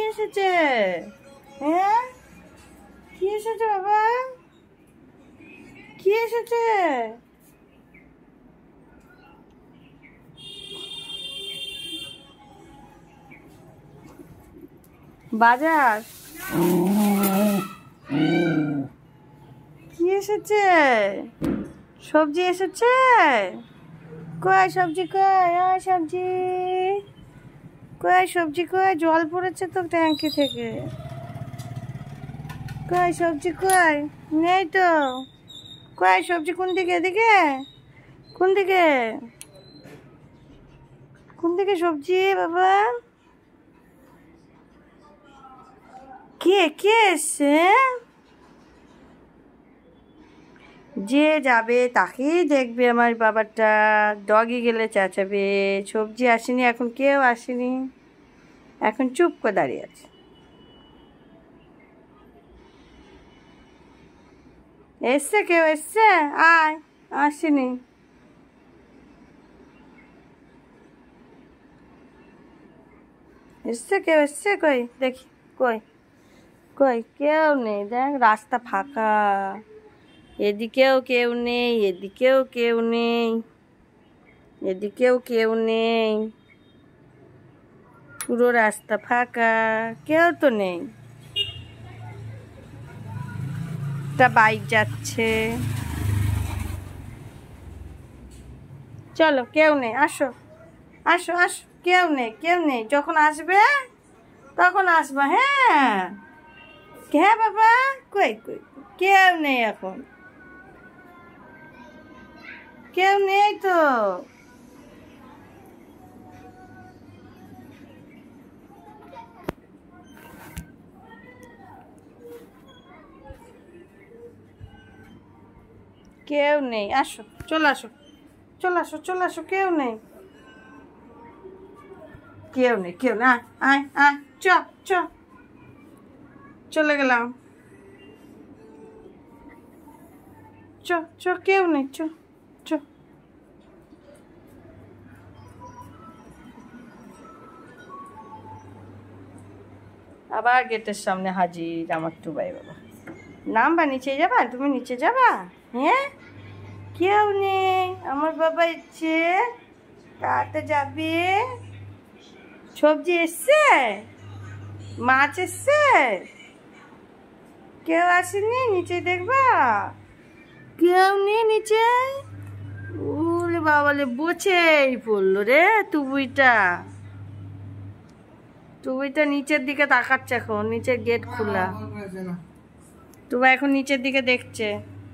এসেছে? হ্যাঁ, কি এসেছে বাবা? কি এসেছে? বাজার কি এসেছে? সবজি এসেছে? কয় সবজি, কয় সবজি, কয় সবজি, কয় জল পড়েছে তো ট্যাঙ্কি থেকে। কয় সবজি, কয় নেই তো। কয় সবজি কোন দিকে? এদিকে? কোন দিকে? কোন দিকে সবজি বাবা? কে কে এসছে? যে যাবে তাকেই দেখবে আমার বাবাটা। ডগি গেলে চেঁচাবে। সবজি আসেনি, এখন কেউ আসেনি, এখন চুপ করে দাঁড়িয়ে আছে। এসছে কেউ? এসছে? আয়। আসেনি। এসছে কেউ? এসছে? কই দেখি। কই কই কেউ নেই। দেখ রাস্তা ফাঁকা, এদিকেও কেউ নেই, এদিকেও কেউ নেই, এদিকেও কেউ নেই, পুরো রাস্তা ফাঁকা, কেউ তো নেই। একটা বাইক যাচ্ছে। চলো, কেউ নেই, আসো আসো আসো। কেউ নেই, কেউ নেই। যখন আসবে তখন আসবা। হ্যাঁ হ্যাঁ বাবা। কই কই কেউ নেই এখন, কেউ নেই তো। কেউ নেই, আসো, চলে আসো, চলে আসো, চলে আসো। কেউ নেই, কেউ নেই, কেউ না। আয় আয়, চ চ, চলে গেলাম। চ চ, কেউ নেই, চ চ। আবার গেটের সামনে হাজির আমার টুবাই বাবা। নামবা, নিচে যাবা? তুমি নিচে যাবা? হ্যাঁ, কেউ নেই। আমার বাবা ইচ্ছে কাতে যাবে। সবজি এসছে, মাছ এসছে, কেউ আসেনি। নিচে দেখবা, কেউ নেই নিচে। ওরে বাবালে, বোঝেই পড়লো রে তুবুইটা। তুবুইটা নিচের দিকে তাকাচ্ছে এখন, নিচের গেট খোলা। তুবা এখন নিচের দিকে দেখছে।